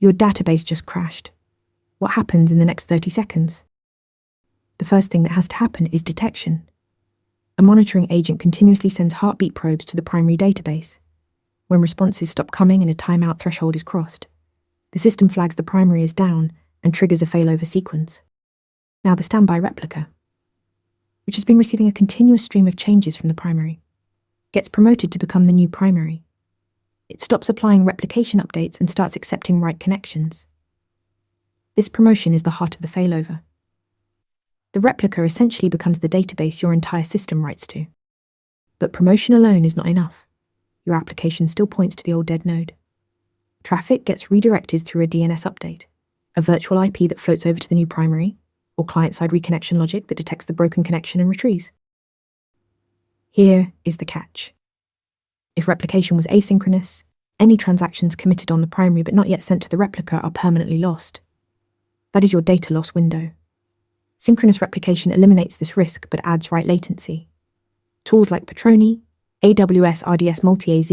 Your database just crashed. What happens in the next 30 seconds? The first thing that has to happen is detection. A monitoring agent continuously sends heartbeat probes to the primary database. When responses stop coming and a timeout threshold is crossed, the system flags the primary as down and triggers a failover sequence. Now the standby replica, which has been receiving a continuous stream of changes from the primary, gets promoted to become the new primary. It stops applying replication updates and starts accepting write connections. This promotion is the heart of the failover. The replica essentially becomes the database your entire system writes to. But promotion alone is not enough. Your application still points to the old dead node. Traffic gets redirected through a DNS update, a virtual IP that floats over to the new primary, or client-side reconnection logic that detects the broken connection and retrieves. Here is the catch. If replication was asynchronous, any transactions committed on the primary but not yet sent to the replica are permanently lost. That is your data loss window. Synchronous replication eliminates this risk but adds write latency. Tools like Patroni, AWS RDS Multi-AZ,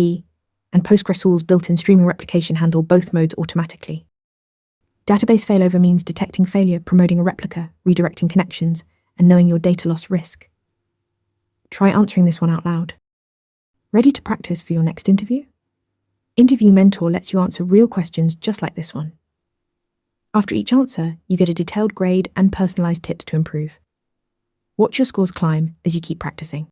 and PostgreSQL's built-in streaming replication handle both modes automatically. Database failover means detecting failure, promoting a replica, redirecting connections, and knowing your data loss risk. Try answering this one out loud. Ready to practice for your next interview? Interview Mentor lets you answer real questions just like this one. After each answer, you get a detailed grade and personalized tips to improve. Watch your scores climb as you keep practicing.